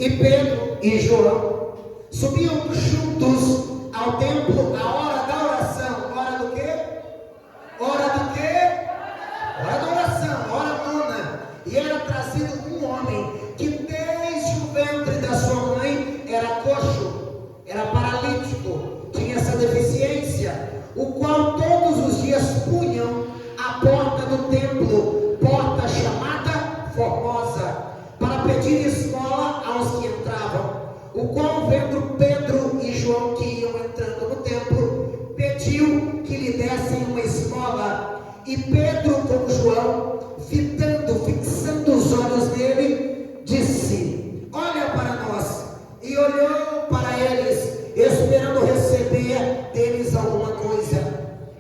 E Pedro e João subiam juntos ao templo à hora da oração. Hora do quê? Hora do quê? Hora da oração, hora nona. E era trazido um homem que desde o ventre da sua mãe era coxo, era paralítico, tinha essa deficiência, o qual todos os dias punham à porta do templo, porta chamada Formosa, para pedir esmola aos que entravam. O qual, vendo Pedro e João que iam entrando no templo, pediu que lhe dessem uma esmola. E Pedro com João, fixando os olhos nele, disse: olha para nós. E olhou para eles, esperando receber deles alguma coisa.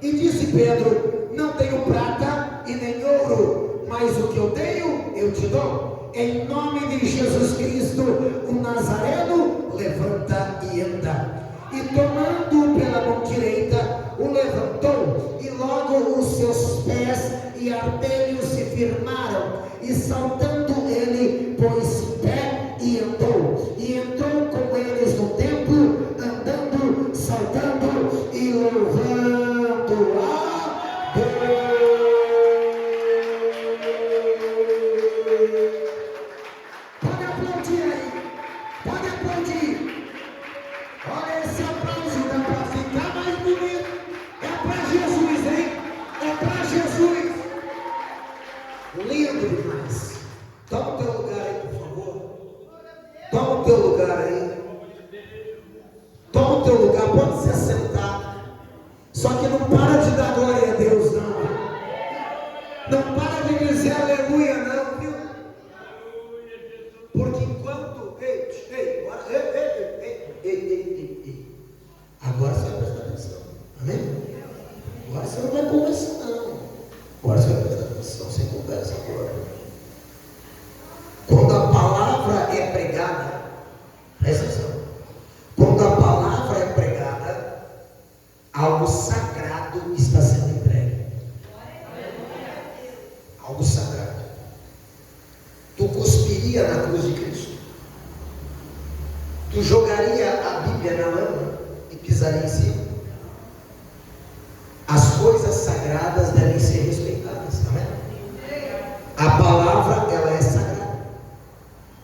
E disse Pedro: não tenho prata e nem ouro, mas o que eu tenho eu te dou. Em nome de Jesus Cristo, o Nazareno, levanta e anda. E tomando-o pela mão direita, o levantou, e logo os seus pés e artelhos se firmaram, e saltando ele, pôs pé e andou. E entrou com eles no templo, andando, saltando e louvando a Deus. Pode aplaudir aí, pode aplaudir. Olha, esse aplauso dá para ficar mais bonito. É para Jesus, hein? É para Jesus. Lindo demais. Toma o teu lugar aí, por favor. Toma o teu lugar aí. Toma o teu lugar, pode se assentar. Só que não para de dar glória a Deus, não. Não para de dizer aleluia, não, viu? Porque enquanto. Agora você vai prestar atenção. Amém? Agora você não vai conversar, não. Agora você vai prestar atenção, sem conversa agora. Quando a palavra é pregada, presta atenção. Quando a palavra é pregada, algo sagrado está sendo entregue. Algo sagrado. Tu cuspiria na cruz de Cristo? Tu jogaria a Bíblia na lama e pisaria em cima? As coisas sagradas devem ser respeitadas, amém? A palavra, ela é sagrada.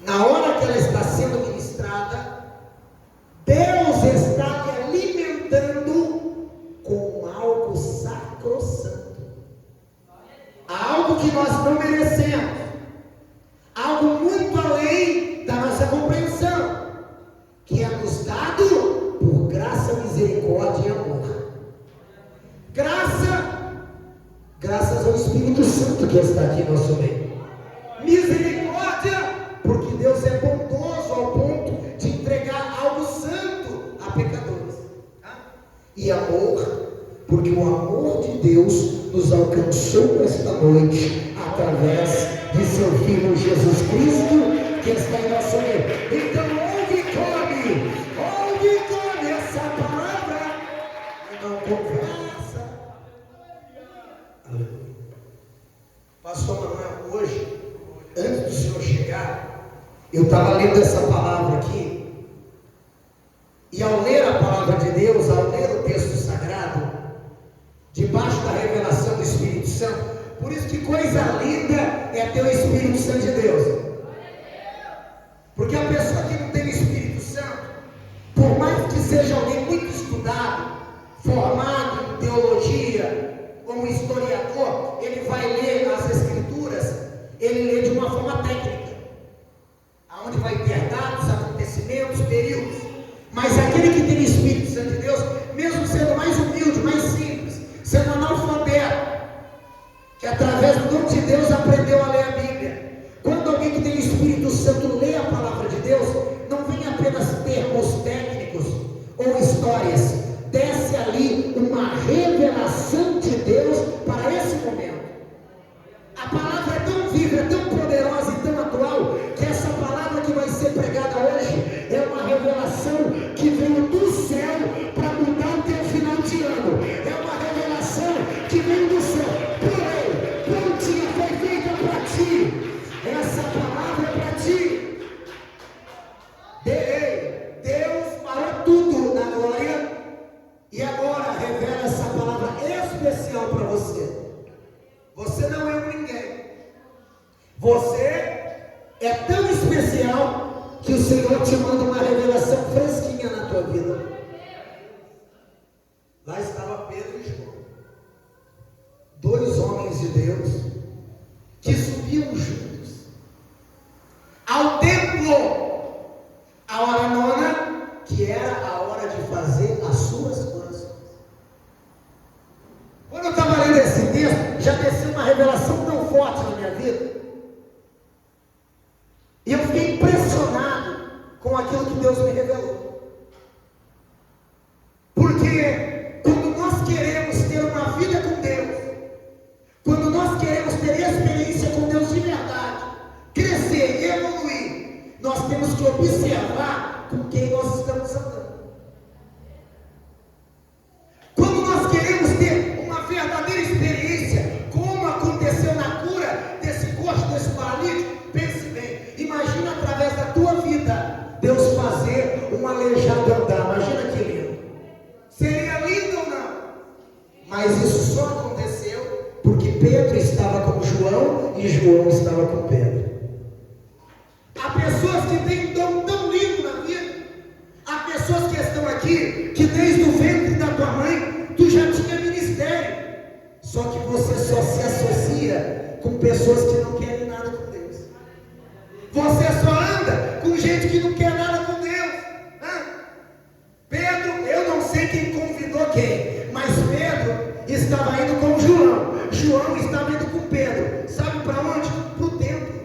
Na hora que ela está sendo ministrada, Deus está lhe alimentando com algo sacrossanto, algo que nós não merecemos, algo muito além da nossa compreensão, que é nos dado por graça, misericórdia e amor. Graças ao Espírito Santo que está aqui em nosso meio. Misericórdia, porque Deus é bondoso ao ponto de entregar algo santo a pecadores. E amor, porque o amor de Deus nos alcançou esta noite através de seu Filho Jesus Cristo, que está em nosso meio. Então ouve e come essa palavra e não conversa. Aleluia. Pastor Manuel, hoje, antes do Senhor chegar, eu estava lendo essa palavra aqui, e ao ler a palavra de Deus, ao ler o texto sagrado, debaixo da revelação do Espírito Santo, por isso que coisa linda é ter o Espírito Santo de Deus. Porque a pessoa que não tem o Espírito Santo, por mais que seja alguém muito estudado, formado em teologia, como historiador, ele vai ler as Escrituras, ele lê de uma forma técnica, aonde vai ter dados, acontecimentos, períodos. Mas aquele que tem o Espírito Santo de Deus, mesmo sendo mais humilde, mais simples, sendo analfabeto, que através do dom de Deus aprendeu a ler a Bíblia, quando alguém que tem o Espírito Santo lê a palavra de Deus, não vem apenas termos técnicos ou histórias, desce ali uma revelação de Deus para esse momento. A palavra é tão viva, é tão poderosa e tão atual, que essa palavra que vai ser pregada hoje é uma revelação que veio do céu para mudar o teu final de ano. É uma revelação que veio do céu. Porém, Deus parou tudo na glória e agora revela essa palavra especial para você. Você não é um ninguém. Você é tão especial que o Senhor te manda uma revelação fresquinha na tua vida. Lá estava Pedro e João, dois homens de Deus que subiam juntos ao templo, a hora nona, que era a hora de fazer as suas orações. Quando eu estava lendo esse texto, já desceu uma revelação tão forte na minha vida, e eu fiquei impressionado com aquilo que Deus me revelou. Porque quando nós queremos ter uma vida com Deus, quando nós queremos ter experiência com Deus de verdade, crescer e evoluir, nós temos que observar com quem nós estamos andando. Quando nós queremos ter uma verdadeira experiência, como aconteceu na cura desse coxo, desse paralítico, pense bem, imagina através da tua vida, Deus fazer um aleijado andar, imagina que lindo. Seria lindo ou não? Mas isso só aconteceu porque Pedro estava com João e João estava com Pedro. Há pessoas que têm um dom tão lindo na vida. Há pessoas que estão aqui, que desde o ventre da tua mãe, tu já tinha ministério. Só que você só se associa com pessoas que não querem nada com Deus. Você só anda com gente que não quer nada com Deus. Pedro, eu não sei quem convidou quem, mas Pedro estava indo com João. João estava indo com Pedro. Sabe para onde? Para o templo.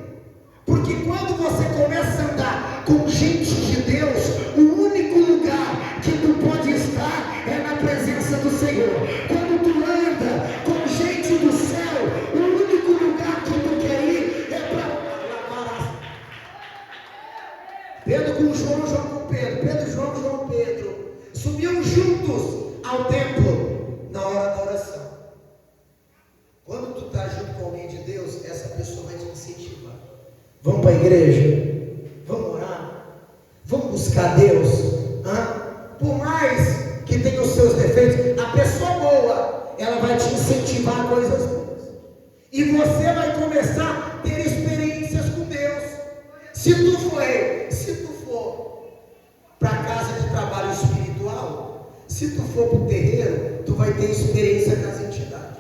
Porque quando você começa a andar com gente de Deus, o único lugar que tu pode estar é na presença do Senhor. Quando tu anda com gente do céu, o único lugar que tu quer ir é para Pedro com João, João com Pedro, Pedro, João, João com Pedro, subiam juntos ao templo na hora da oração. Quando tu está junto com alguém de Deus, essa pessoa vai te incentivar. Vamos para a igreja? Vamos orar? Vamos buscar Deus? Por mais que tenha os seus defeitos, a pessoa boa, ela vai te incentivar a coisas boas. E você vai começar a ter experiências com Deus. Se tu for para a casa de trabalho espiritual, se tu for para o terreiro, tu vai ter experiência com as entidades.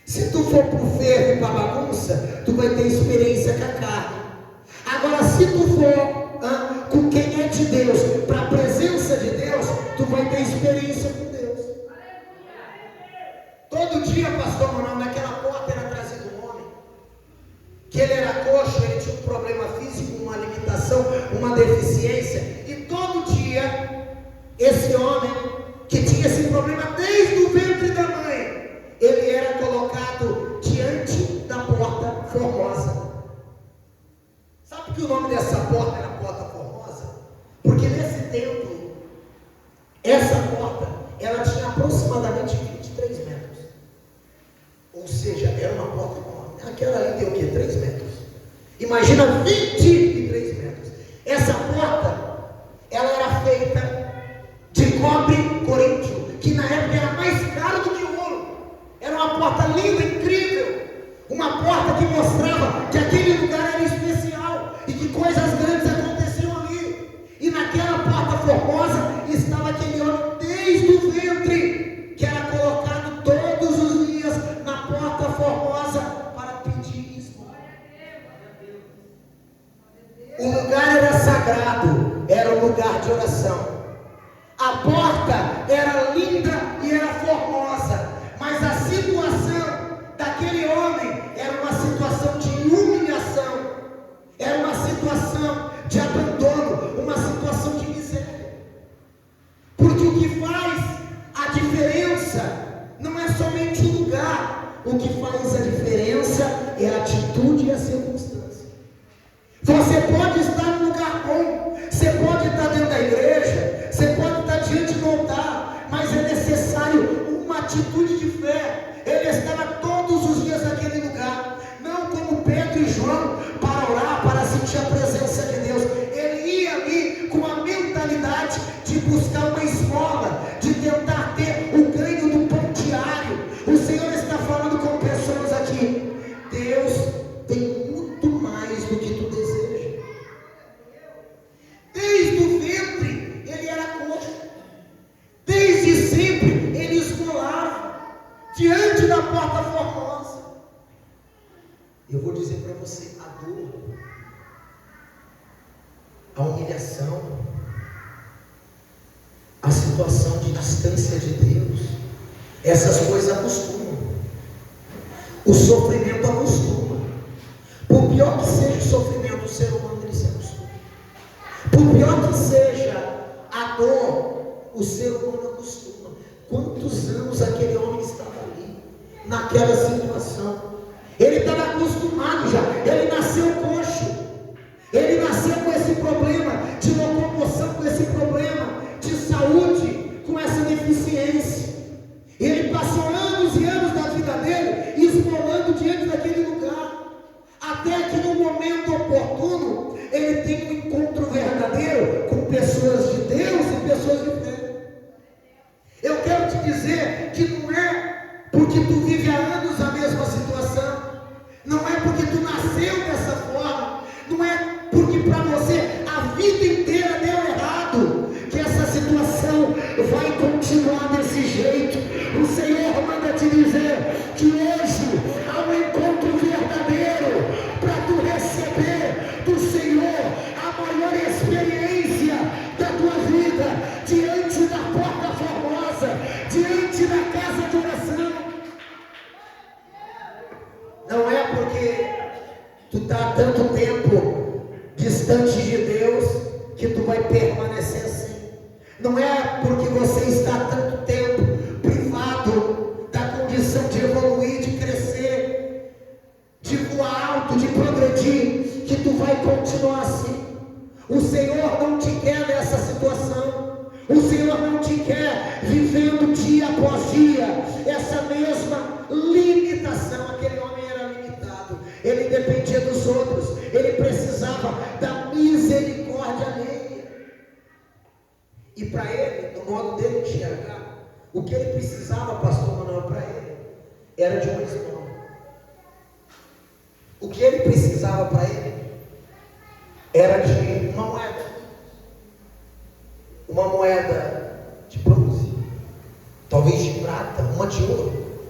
Se tu for para o ferro e para a bagunça, tu vai ter experiência com a carne. Agora, se tu for com quem é de Deus, para a presença de Deus, tu vai ter experiência com Deus. Todo dia, pastor Manuel, naquela porta era trazido um homem, que ele era coxo, ele tinha um problema físico, uma limitação, uma deficiência, e todo dia, esse homem, que tinha esse problema desde o ventre da mãe, ele era colocado diante da porta formosa. Sabe que o nome dessa porta era Porta Formosa? Porque nesse tempo, essa porta, ela tinha aproximadamente 23 metros. Ou seja, era uma porta enorme. Aquela ali tem o quê? 3 metros. Imagina 23 metros. Essa porta, ela era feita de cobre coríntio, que na época era mais caro do que o ouro. Era uma porta linda, incrível. Uma porta que mostrava que aquele lugar era especial e que coisas grandes aconteciam ali. E naquela porta formosa estava aquele homem desde o ventre, que era colocado todos os dias na porta formosa para pedir esmola. O lugar era sagrado, era um lugar de oração. A porta era linda e era formosa, mas a situação daquele homem era uma situação de humilhação, era uma situação de abandono, uma situação de miséria. Porque o que faz a diferença não é somente o lugar, o que faz a diferença é a atitude e a circunstância. Você pode estar num lugar bom, você pode estar dentro da igreja, você pode estar diante do altar, mas é necessário uma atitude de fé. Ele estava todos os dias naquele lugar, não como Pedro e João, para orar, para sentir a presença de Deus. Ele ia ali com a buscar uma esmola, de tentar ter o ganho do pão diário. O Senhor está falando com pessoas aqui. Deus tem muito mais do que tu deseja. Desde o ventre ele era coxo. Desde sempre ele esmolava diante da porta formosa. Eu vou dizer para você, a dor, a humilhação, a situação de distância de Deus, essas coisas acostumam. O sofrimento acostuma. Por pior que seja o sofrimento, o ser humano ele se acostuma. Por pior que seja a dor, o ser humano acostuma. Quantos anos aquele homem estava ali, naquela situação? Ele estava acostumado já. Ele nasceu coxo. Ele nasceu com esse problema de locomoção, com esse problema de saúde, com essa deficiência. Ele passou anos e anos da vida dele esmolando diante daquele lugar, até que no momento oportuno ele tem um encontro verdadeiro com pessoas de Deus e pessoas de fé. Eu quero te dizer que não é porque tu vive há anos a mesma situação, não é porque tu nasceu dessa forma, não é porque para você a vida inteira deu errado, que essa situação vai continuar desse jeito. O Senhor manda te dizer que hoje há um encontro verdadeiro para tu receber do Senhor a maior experiência da tua vida, diante da porta formosa, diante da casa de oração. Não é porque tu está há tanto tempo distante de Deus que tu vai permanecer assim. Não é porque você está há tanto tempo privado da condição de evoluir, de crescer, de voar alto, de progredir, que tu vai continuar assim. O Senhor não te quer nessa situação. O Senhor não te quer vivendo dia após dia essa mesma limitação. Aquele homem era limitado, ele dependia dos outros, ele precisava da misericórdia alheia. E para ele, no modo dele enxergar, o que ele precisava, pastor Manuel, para ele, era de uma esmola. O que ele precisava para ele, era de uma moeda. Uma moeda de bronze, talvez de prata, uma de ouro,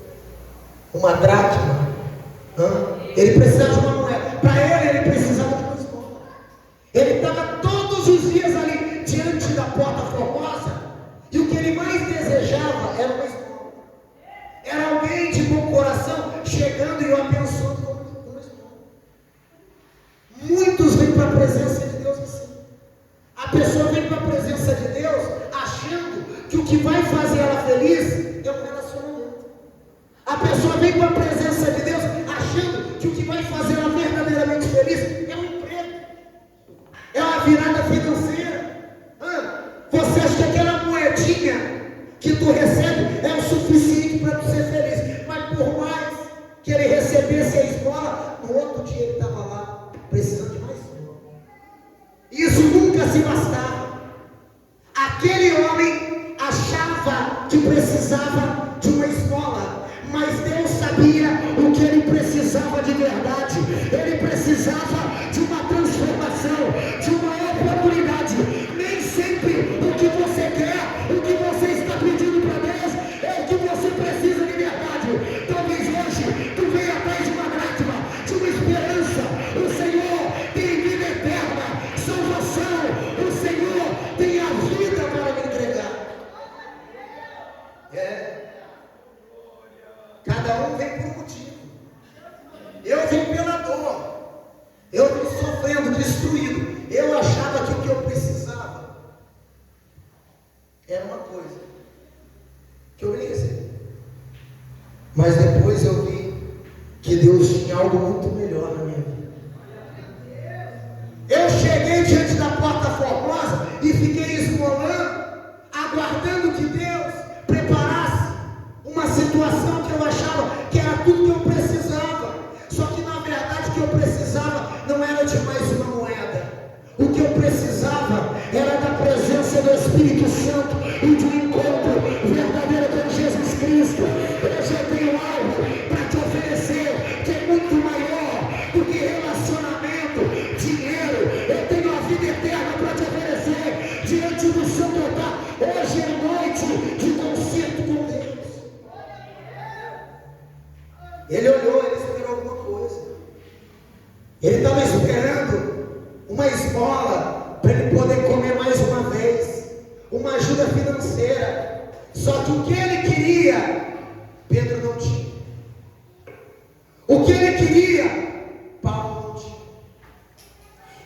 uma dracma. Ele precisava de uma moeda. Para ele precisava de uma esmola. Ele estava todos os dias ali diante da porta formosa, e o que ele mais desejava era uma esmola. Era alguém de bom coração chegando e o abençoando com uma esmola. Muitos vêm para a presença de Deus assim. A pessoa vem para a presença de Deus achando que o que vai fazer ela feliz é um relacionamento. A pessoa vem para a presença de Deus achando que o que vai fazer ela verdadeiramente feliz é um emprego, é uma virada financeira. Você acha que aquela moedinha que tu recebe é o suficiente para tu ser feliz? Mas por mais que ele recebesse a esmola, no outro dia ele estava lá precisando de mais esmola. Isso nunca se bastava. Aquele homem achava que precisava de uma esmola, mas Deus sabia o que ele precisava de verdade. Ele precisava de uma transformação, de uma oportunidade. Nem sempre o que você quer, o que você está pedindo para Deus, é o que você precisa de verdade. Talvez hoje tu venha atrás de uma dracma, de uma esperança. O Senhor tem vida eterna, salvação. O Senhor tem a vida para me entregar. Cada um vem por um motivo. Eu vim pela dor. Eu vim sofrendo, destruído. Eu achava que o que eu precisava era uma coisa que eu ia receber. Mas depois eu vi que Deus tinha algo muito melhor na minha vida. Eu cheguei diante da porta formosa e fiquei esmolando, aguardando que Deus preparasse uma situação que eu achava que era tudo que eu precisava. Só que na verdade o que eu precisava não era de mais uma moeda. O que eu precisava era da presença do Espírito Espírito Santo e de um encontro verdadeiro com Jesus Cristo. Hoje eu tenho algo para te oferecer que é muito maior do que relacionamento, dinheiro. Eu tenho a vida eterna para te oferecer diante do Santo altar. Hoje é noite de concerto com Deus. Ele olhou, ele esperou alguma coisa. Ele estava esperando uma esmola para ele poder comer mais uma vez, uma ajuda financeira. Só que o que ele queria, Pedro não tinha. O que ele queria, Paulo não tinha.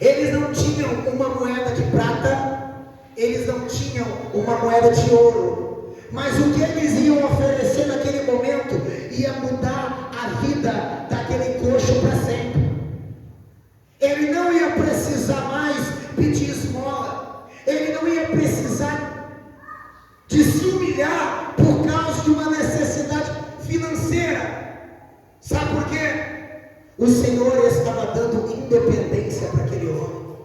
Eles não tinham uma moeda de prata, eles não tinham uma moeda de ouro, mas o que eles iam oferecer naquele momento ia mudar a vida daquele coxo para sempre. Ele não ia precisar mais pedir esmola, ele não ia precisar de se humilhar por causa de uma necessidade financeira. Sabe por quê? O Senhor estava dando independência para aquele homem.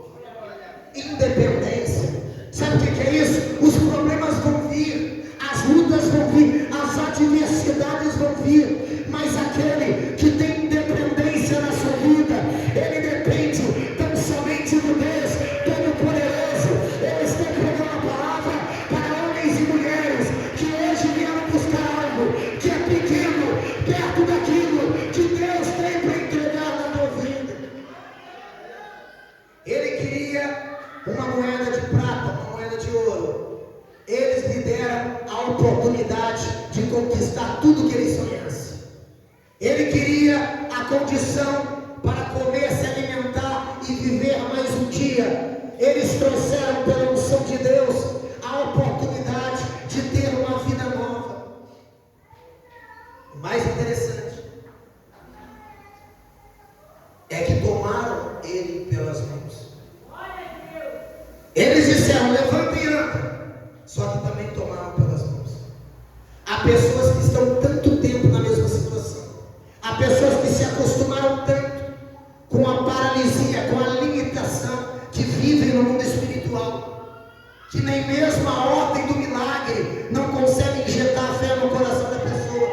Independência. Sabe o que é isso? Os problemas vão vir, as lutas vão vir, as adversidades vão vir, mas aquele que tem independência na sua vida, ele depende tão somente do Deus Todo-Poderoso. Eu estou pregando a palavra para homens e mulheres que hoje vieram buscar algo que é pequeno, perto daquilo que Deus tem para entregar na tua vida. Ele queria uma moeda de prata, uma moeda de ouro. Eles lhe deram a oportunidade de conquistar tudo que ele sonhasse. Ele queria a condição para comer, se alimentar e viver mais um dia. Eles trouxeram pela unção de Deus a oportunidade de ter uma vida nova. O mais interessante é que tomaram ele pelas mãos. Eles disseram: levanta e anda. Só que também tomaram pelas mãos. Há pessoas que estão tanto tempo na mesma situação. Há pessoas que se acostumaram tanto com a paralisia, com a limitação, que vivem no mundo espiritual, que nem mesmo a ordem do milagre não consegue injetar a fé no coração da pessoa.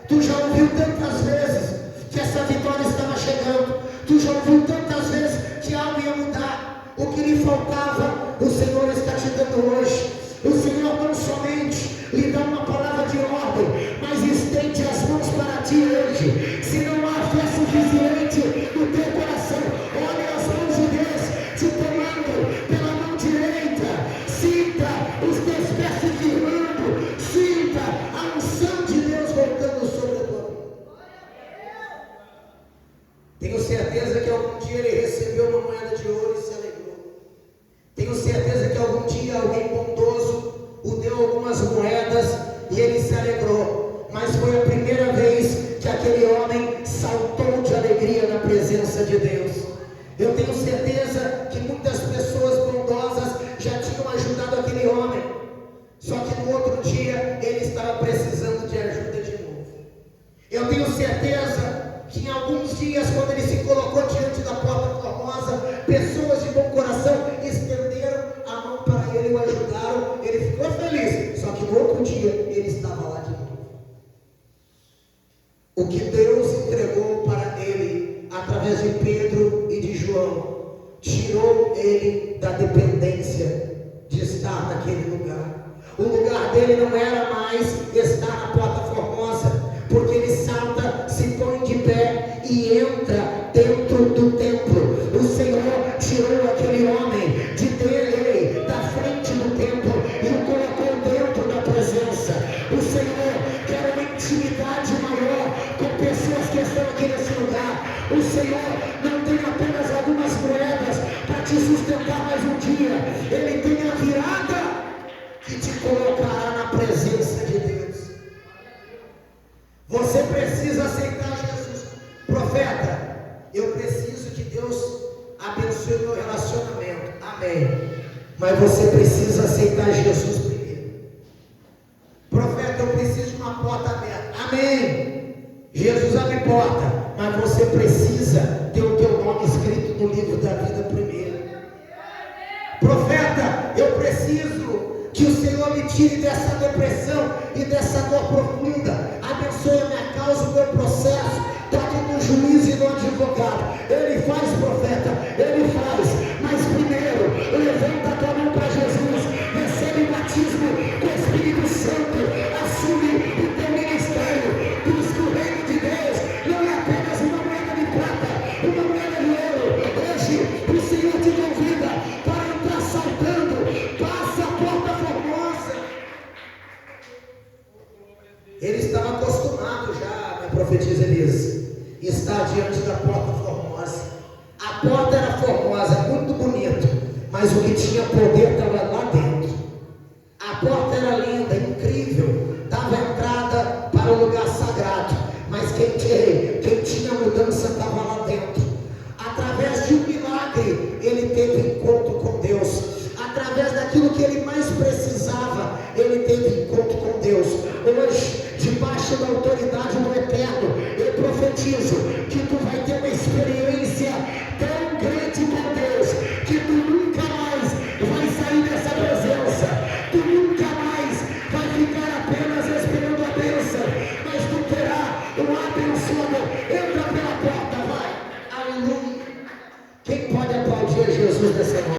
Tu já ouviu tantas vezes que essa vitória estava chegando. Tu já ouviu tantas vezes que algo ia mudar. O que lhe faltava, o Senhor está te dando hoje. O Senhor não somente lhe dá uma palavra de ordem, mas estende as mãos para ti hoje. Se não há fé suficiente no teu coração, olha as mãos de Deus te tomando pela mão direita. Sinta os teus pés se firmando. Sinta a unção de Deus voltando sobre a tua vida. Tenho certeza que algum dia ele recebeu uma moeda de ouro e se alegrou. Tenho certeza que algum dia alguém bondoso o deu algumas moedas e ele se alegrou. Mas foi a primeira vez que aquele homem saltou de alegria na presença de Deus. Eu tenho certeza que muitas pessoas bondosas já tinham ajudado aquele homem, só que no outro dia ele estava precisando de ajuda de novo. Eu tenho certeza que em alguns dias, quando ele se colocou diante da porta formosa, pessoas de bom coração estenderam a mão para ele, o ajudaram. Ele ficou feliz, só que no outro dia ele estava lá de novo. O que Deus entregou para ele através de Pedro e de João tirou ele da dependência de estar naquele lugar. O lugar dele não era mais estar na porta formosa, porque ele salta, se põe de pé e entra dentro do templo. O Senhor tirou aquele homem de dele, da frente do templo, e o colocou dentro da presença. O Senhor quer uma intimidade maior com pessoas que estão aqui nesse lugar. O Senhor não tem apenas algumas moedas para te sustentar mais um dia. Ele tem a virada que te colocará na presença de Deus. Você precisa aceitar Jesus. Profeta, eu preciso que Deus abençoe o meu relacionamento. Amém. Mas você precisa aceitar Jesus primeiro. Profeta, eu preciso de uma porta aberta. Amém. Jesus abre porta, mas você precisa ter o teu nome escrito no livro da vida primeiro. Profeta, eu preciso Que o Senhor me tire dessa depressão e dessa dor profunda. Abençoe a minha causa, o meu processo. Toque no juiz e no advogado. Ele faz, profeta, ele faz. Mas primeiro, levanta a tua mão para Jesus. Recebe o batismo do Espírito Santo. Assume o teu ministério. Busca o reino de Deus. Não é apenas uma moeda de prata, uma moeda de ouro. Hoje, o Senhor te convida para entrar saltando. Passa a porta formosa. Ele estava acostumado já, minha profetisa Elisa, está diante da porta formosa. A porta era formosa, muito bonito, mas o que tinha poder estava lá dentro. A porta era linda, incrível, dava entrada para o lugar sagrado, mas quem tinha mudança estava lá dentro. Através de um milagre, ele teve encontro com Deus. Através daquilo que ele mais precisava, ele teve encontro com Deus. Hoje, debaixo da autoridade do Eterno, eu profetizo: